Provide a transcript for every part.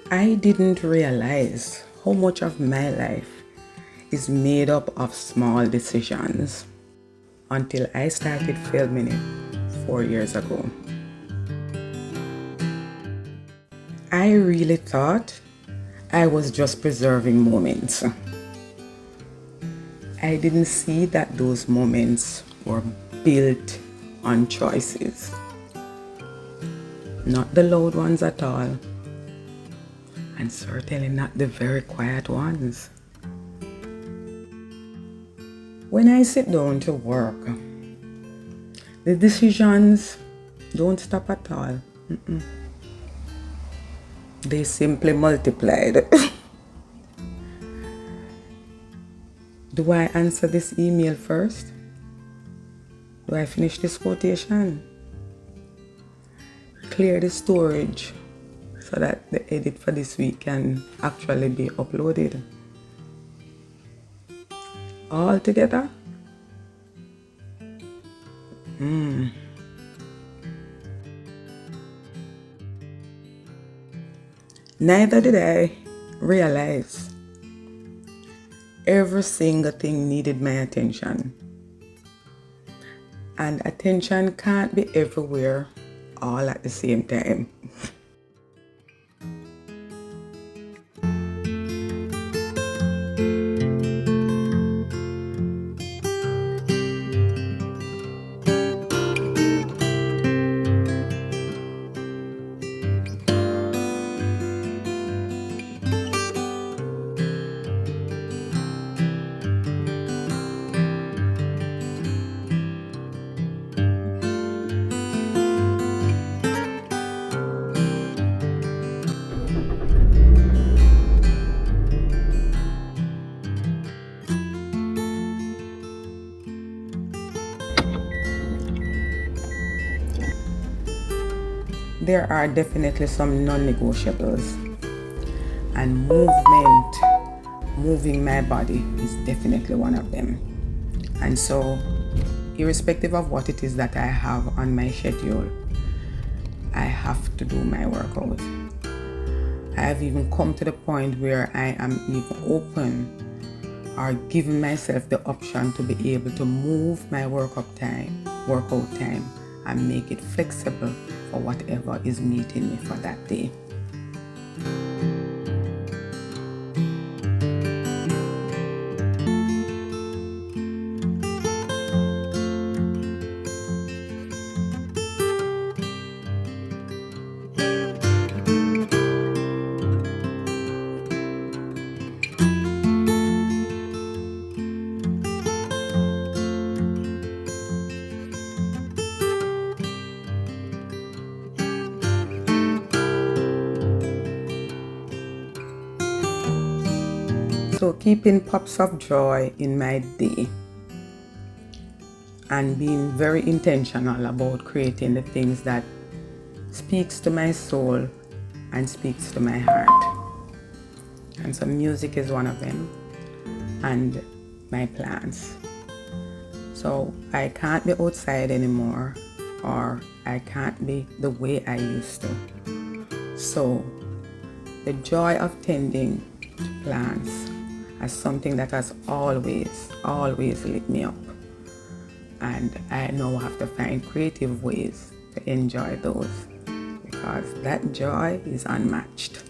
I didn't realize how much of my life is made up of small decisions until I started filming it 4 years ago. I really thought I was just preserving moments. I didn't see that those moments were built on choices. Not the loud ones at all, and certainly not the very quiet ones. When I sit down to work, the decisions don't stop at all. They simply multiplied. Do I answer this email first? Do I finish this quotation? Clear the storage so that the edit for this week can actually be uploaded. All together? Neither did I realize every single thing needed my attention. And attention can't be everywhere all at the same time. There are definitely some non-negotiables, and moving my body is definitely one of them. And so, irrespective of what it is that I have on my schedule, I have to do my workout. I have even come to the point where I am even open or giving myself the option to be able to move my workout time and make it flexible for whatever is meeting me for that day. So keeping pops of joy in my day and being very intentional about creating the things that speaks to my soul and speaks to my heart. And so music is one of them, and my plans. So I can't be outside anymore, or I can't be the way I used to. So the joy of tending to plants as something that has always lit me up. And I now have to find creative ways to enjoy those, because that joy is unmatched.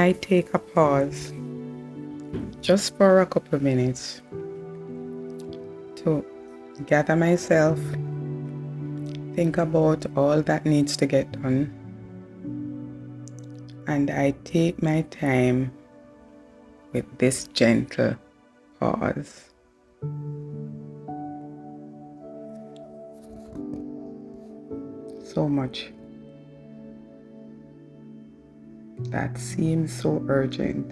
I take a pause just for a couple of minutes to gather myself, think about all that needs to get done, and I take my time with this gentle pause. So much that seems so urgent,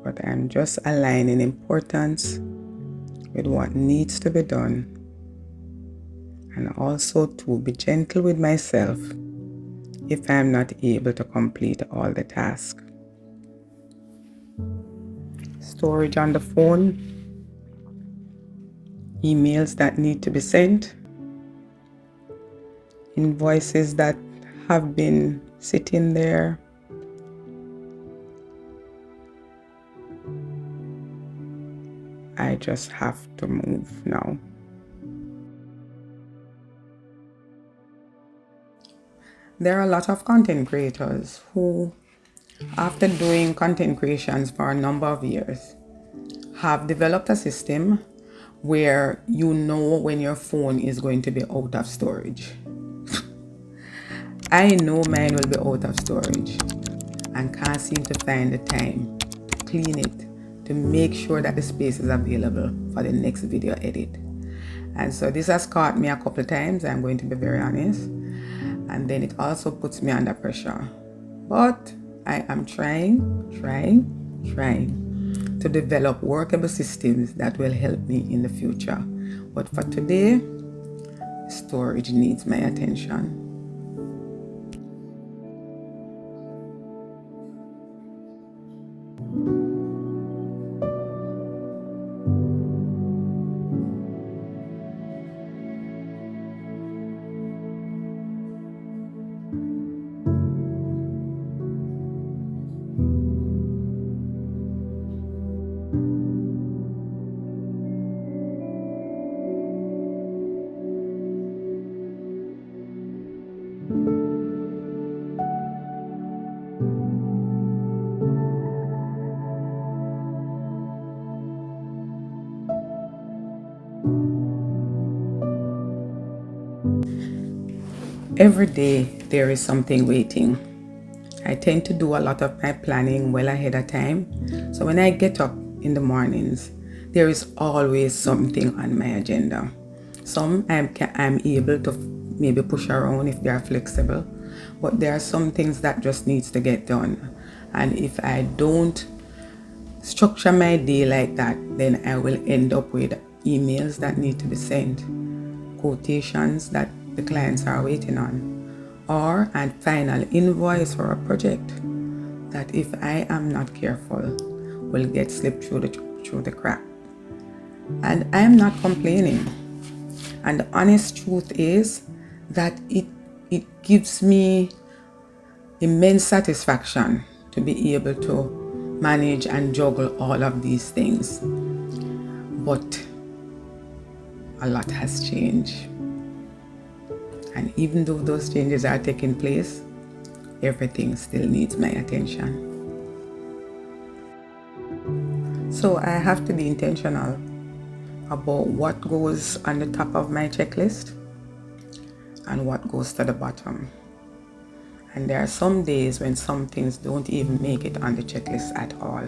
but I'm just aligning importance with what needs to be done, and also to be gentle with myself if I'm not able to complete all the tasks. Storage on the phone, emails that need to be sent, invoices that have been sitting there, I just have to move now. There are a lot of content creators who, after doing content creations for a number of years, have developed a system where you know when your phone is going to be out of storage. I know mine will be out of storage and can't seem to find the time to clean it, to make sure that the space is available for the next video edit. And so this has caught me a couple of times, I'm going to be very honest. And then it also puts me under pressure. But I am trying to develop workable systems that will help me in the future. But for today, storage needs my attention. Every day there is something waiting. I tend to do a lot of my planning well ahead of time. So when I get up in the mornings, there is always something on my agenda. Some I'm able to maybe push around if they are flexible, but there are some things that just needs to get done. And if I don't structure my day like that, then I will end up with emails that need to be sent, quotations that the clients are waiting on, or a final invoice for a project that, if I am not careful, will get slipped through the crack. And I am not complaining. And the honest truth is that it gives me immense satisfaction to be able to manage and juggle all of these things. But a lot has changed. And even though those changes are taking place, everything still needs my attention. So I have to be intentional about what goes on the top of my checklist and what goes to the bottom. And there are some days when some things don't even make it on the checklist at all.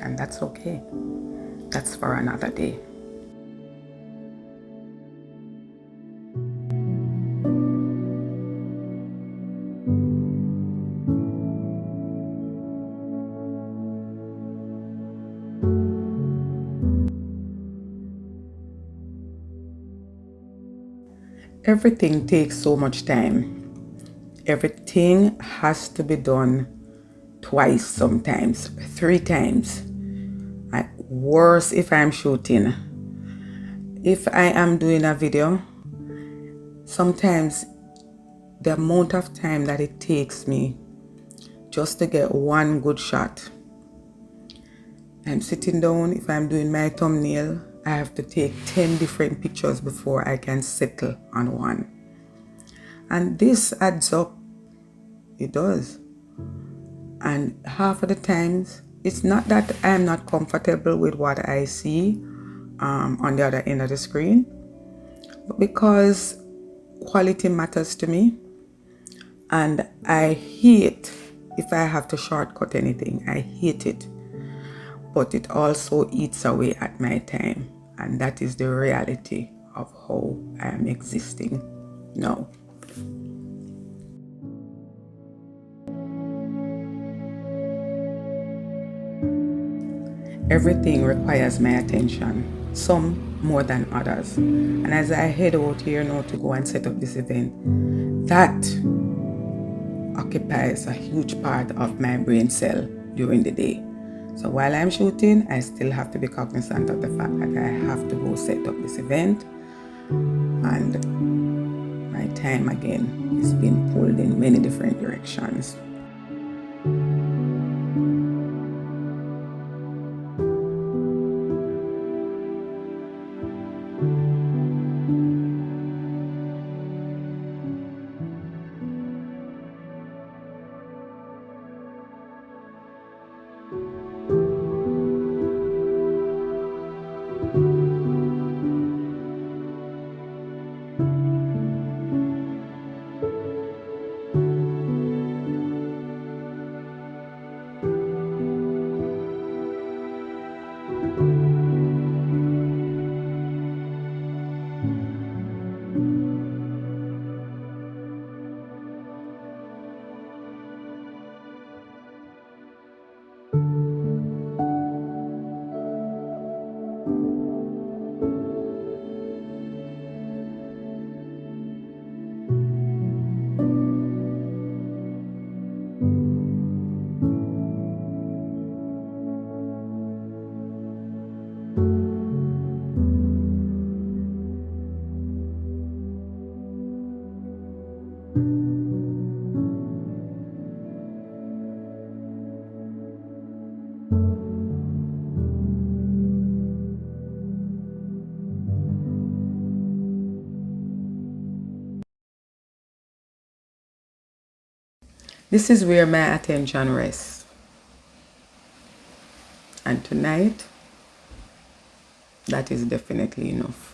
And that's okay. That's for another day. Everything takes so much time. Everything has to be done twice, sometimes 3 times. Worse if I'm shooting. If I am doing a video, sometimes the amount of time that it takes me just to get one good shot. I'm sitting down, if I'm doing my thumbnail, I have to take 10 different pictures before I can settle on one. And this adds up. It does. And half of the times, it's not that I'm not comfortable with what I see on the other end of the screen, but because quality matters to me, and I hate if I have to shortcut anything. I hate it. But it also eats away at my time, and that is the reality of how I am existing now. Everything requires my attention, some more than others. And as I head out here now to go and set up this event, that occupies a huge part of my brain cell during the day. So while I'm shooting, I still have to be cognizant of the fact that I have to go set up this event, and my time again is being pulled in many different directions. This is where my attention rests. And tonight, that is definitely enough.